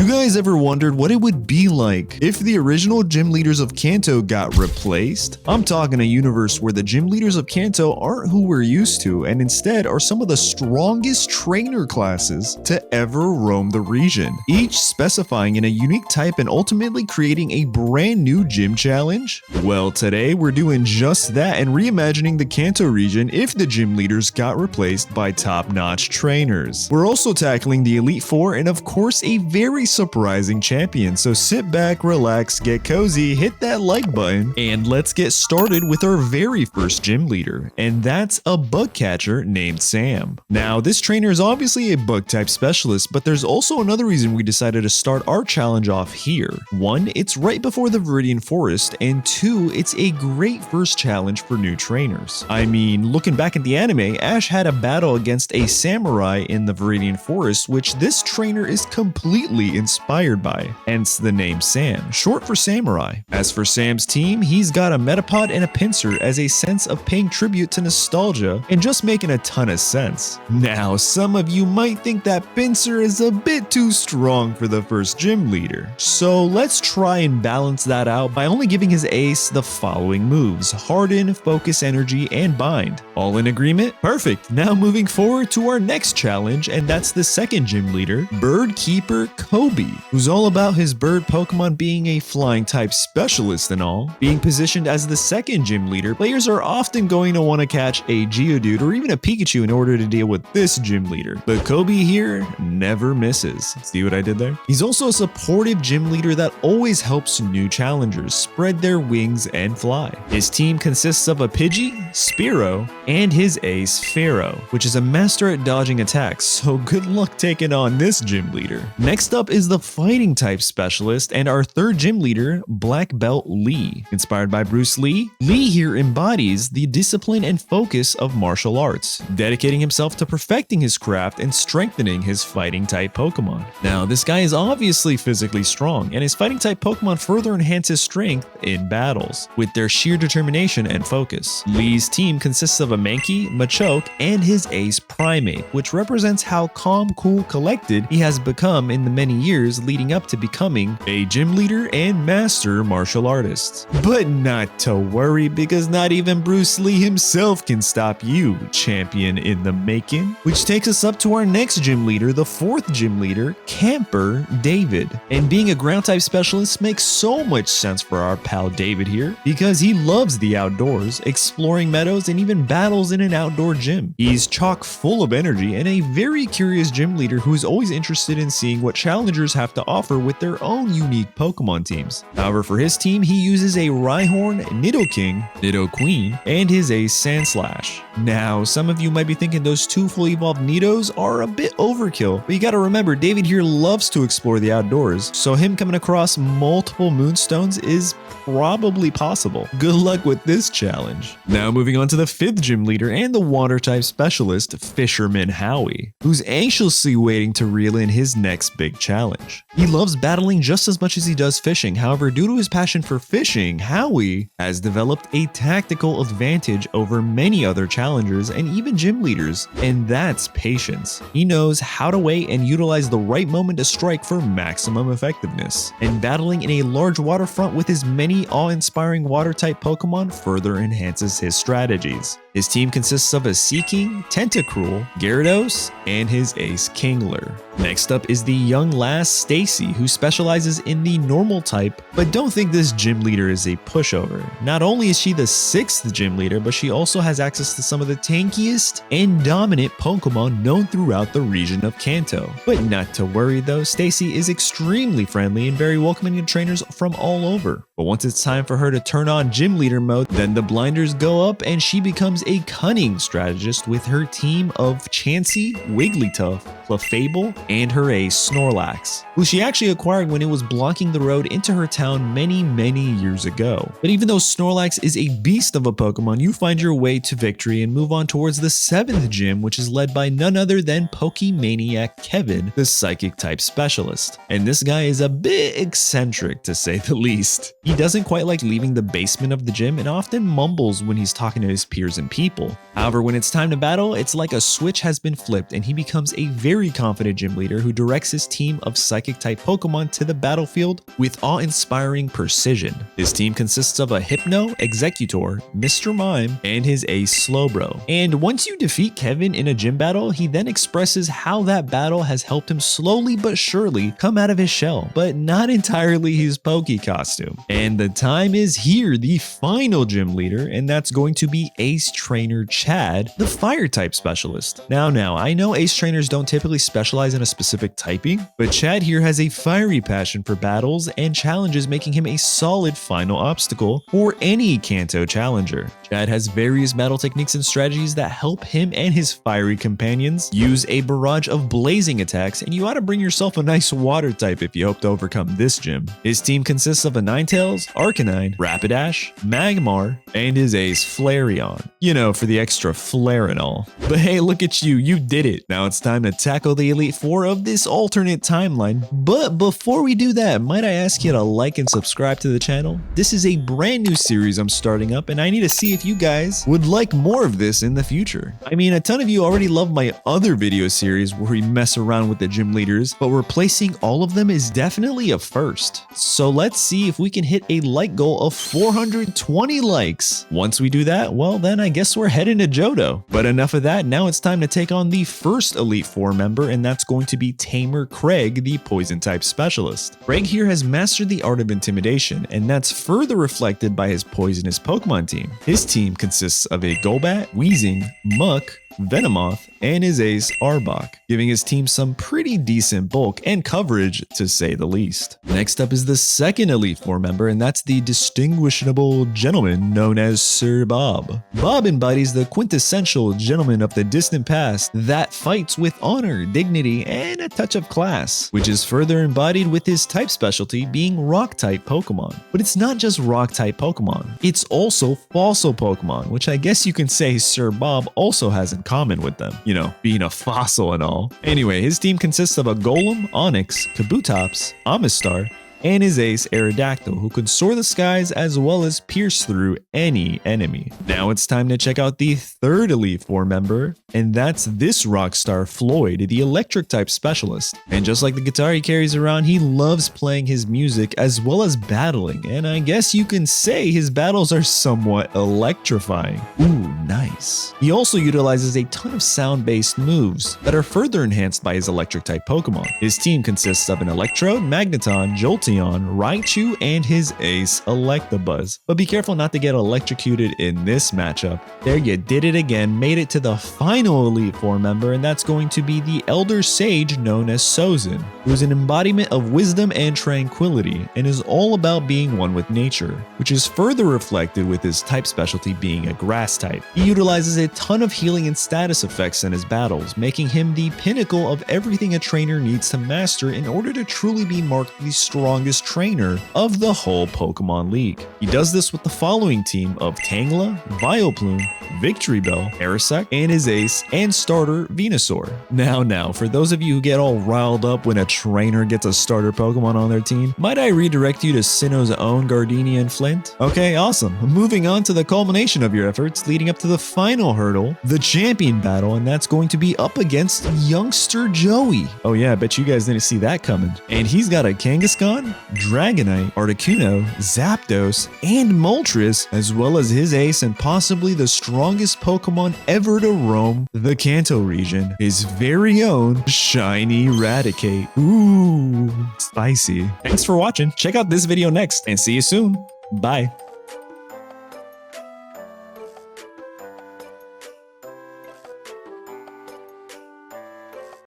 You guys ever wondered what it would be like if the original gym leaders of Kanto got replaced? I'm talking a universe where the gym leaders of Kanto aren't who we're used to and instead are some of the strongest trainer classes to ever roam the region, each specifying in a unique type and ultimately creating a brand new gym challenge. Well, today we're doing just that and reimagining the Kanto region if the gym leaders got replaced by top-notch trainers. We're also tackling the Elite Four and of course a very surprising champion, so sit back, relax, get cozy, hit that like button, and let's get started with our very first gym leader, and that's a bug catcher named Sam. Now, this trainer is obviously a bug type specialist, but there's also another reason we decided to start our challenge off here. One, it's right before the Viridian Forest, and two, it's a great first challenge for new trainers. I mean, looking back at the anime, Ash had a battle against a samurai in the Viridian Forest, which this trainer is completely inspired by, hence the name Sam, short for samurai. As for Sam's team, he's got a Metapod and a Pinsir as a sense of paying tribute to nostalgia and just making a ton of sense. Now, some of you might think that Pinsir is a bit too strong for the first gym leader, so let's try and balance that out by only giving his ace the following moves: Harden, Focus Energy, and Bind. All in agreement? Perfect. Now moving forward to our next challenge, and that's the second gym leader, Bird Keeper Kobe, who's all about his bird Pokemon being a flying type specialist and all. Being positioned as the second gym leader, players are often going to want to catch a Geodude or even a Pikachu in order to deal with this gym leader, but Kobe here never misses. See what I did there? He's also a supportive gym leader that always helps new challengers spread their wings and fly. His team consists of a Pidgey, Spearow, and his ace Pharaoh, which is a master at dodging attacks, so good luck taking on this gym leader. Next up is the fighting type specialist and our third gym leader, Black Belt Lee. Inspired by Bruce Lee, Lee here embodies the discipline and focus of martial arts, dedicating himself to perfecting his craft and strengthening his fighting type Pokemon. Now, this guy is obviously physically strong, and his fighting type Pokemon further enhance his strength in battles with their sheer determination and focus. Lee's team consists of a Mankey, Machoke, and his ace Primate, which represents how calm, cool, collected he has become in the many years leading up to becoming a gym leader and master martial artist. But not to worry, because not even Bruce Lee himself can stop you, champion in the making. Which takes us up to our next gym leader, the fourth gym leader, Camper David. And being a ground type specialist makes so much sense for our pal David here, because he loves the outdoors, exploring meadows, and even battles in an outdoor gym. He's chock full of energy and a very curious gym leader who is always interested in seeing what challengers have to offer with their own unique Pokemon teams. However, for his team, he uses a Rhyhorn, Nidoking, Nidoqueen, and his ace Sandslash. Now, some of you might be thinking those two fully evolved Nidos are a bit overkill, but you gotta remember, David here loves to explore the outdoors, so him coming across multiple Moonstones is probably possible. Good luck with this challenge. Now moving on to the fifth gym leader and the water type specialist, Fisherman Howie, who's anxiously waiting to reel in his next big challenge. He loves battling just as much as he does fishing. However, due to his passion for fishing, Howie has developed a tactical advantage over many other challengers and even gym leaders, and that's patience. He knows how to wait and utilize the right moment to strike for maximum effectiveness. And battling in a large waterfront with his many awe-inspiring water-type Pokemon further enhances his strategies. His team consists of a Seaking, Tentacruel, Gyarados, and his ace Kingler. Next up is the young lass Stacy, who specializes in the normal type, but don't think this gym leader is a pushover. Not only is she the sixth gym leader, but she also has access to some of the tankiest and dominant Pokemon known throughout the region of Kanto. But not to worry though, Stacy is extremely friendly and very welcoming to trainers from all over. But once it's time for her to turn on gym leader mode, then the blinders go up and she becomes a cunning strategist with her team of Chansey, Wigglytuff, Clefable, and her ace Snorlax, who she actually acquired when it was blocking the road into her town many years ago. But even though Snorlax is a beast of a Pokemon, you find your way to victory and move on towards the seventh gym, which is led by none other than Pokemaniac Kevin, the psychic type specialist. And this guy is a bit eccentric to say the least. He doesn't quite like leaving the basement of the gym and often mumbles when he's talking to his peers and people. However, when it's time to battle, it's like a switch has been flipped and he becomes a very confident gym leader who directs his team of psychic-type Pokemon to the battlefield with awe-inspiring precision. His team consists of a Hypno, Executor, Mr. Mime, and his ace Slowbro. And once you defeat Kevin in a gym battle, he then expresses how that battle has helped him slowly but surely come out of his shell, but not entirely his Poke costume. And the time is here, the final gym leader, and that's going to be Ace Trainer Chad, the Fire-type specialist. Now, I know Ace Trainers don't typically specialize in a specific typing, but Chad here has a fiery passion for battles and challenges, making him a solid final obstacle for any Kanto challenger. Chad has various battle techniques and strategies that help him and his fiery companions use a barrage of blazing attacks, and you ought to bring yourself a nice water type if you hope to overcome this gym. His team consists of a Ninetales, Arcanine, Rapidash, Magmar, and his ace Flareon. You know, for the extra flair and all. But hey, look at you, you did it. Now it's time to tackle the Elite Four of this alternate timeline. But before we do that, might I ask you to like and subscribe to the channel? This is a brand new series I'm starting up, and I need to see if you guys would like more of this in the future. I mean, a ton of you already love my other video series where we mess around with the gym leaders, but replacing all of them is definitely a first. So let's see if we can hit a like goal of 420 likes. Once we do that, well then I guess we're heading to Johto. But enough of that, now it's time to take on the first Elite Four member, and that's going to be Tamer Craig, the poison type specialist. Craig here has mastered the art of intimidation, and that's further reflected by his poisonous Pokemon team. His team consists of a Golbat, Weezing, Muck, Venomoth, and his ace Arbok, giving his team some pretty decent bulk and coverage to say the least. Next up is the second Elite Four member, and that's the distinguishable gentleman known as Sir Bob. Bob embodies the quintessential gentleman of the distant past that fights with honor, dignity, and a touch of class, which is further embodied with his type specialty being Rock-type Pokemon. But it's not just Rock-type Pokemon, it's also fossil Pokemon, which I guess you can say Sir Bob also has in common with them, you know, being a fossil and all. Anyway, his team consists of a Golem, Onix, Kabutops, Amistar, and his ace Aerodactyl, who can soar the skies as well as pierce through any enemy. Now it's time to check out the third Elite Four member, and that's this rockstar Floyd, the electric type specialist. And just like the guitar he carries around, he loves playing his music as well as battling, and I guess you can say his battles are somewhat electrifying. Ooh, nice. He also utilizes a ton of sound-based moves that are further enhanced by his electric type Pokemon. His team consists of an Electrode, Magneton, Jolteon, Raichu, and his ace Electabuzz. But be careful not to get electrocuted in this matchup. There, you did it again, made it to the final Elite Four member, and that's going to be the Elder Sage known as Sozin, who is an embodiment of wisdom and tranquility, and is all about being one with nature, which is further reflected with his type specialty being a grass type. He utilizes a ton of healing and status effects in his battles, making him the pinnacle of everything a trainer needs to master in order to truly be marked the strongest trainer of the whole Pokemon League. He does this with the following team of Tangela, Vileplume, Victory Bell, Aerosuck, and his ace and starter Venusaur. Now, for those of you who get all riled up when a trainer gets a starter Pokemon on their team, might I redirect you to Sinnoh's own Gardenia and Flint? Okay, awesome. Moving on to the culmination of your efforts, leading up to the final hurdle, the champion battle, and that's going to be up against youngster Joey. Oh yeah, I bet you guys didn't see that coming. And he's got a Kangaskhan, Dragonite, Articuno, Zapdos, and Moltres, as well as his ace and possibly the strongest Pokemon ever to roam the Kanto region, his very own Shiny Raticate. Ooh, spicy. Thanks for watching. Check out this video next and see you soon. Bye.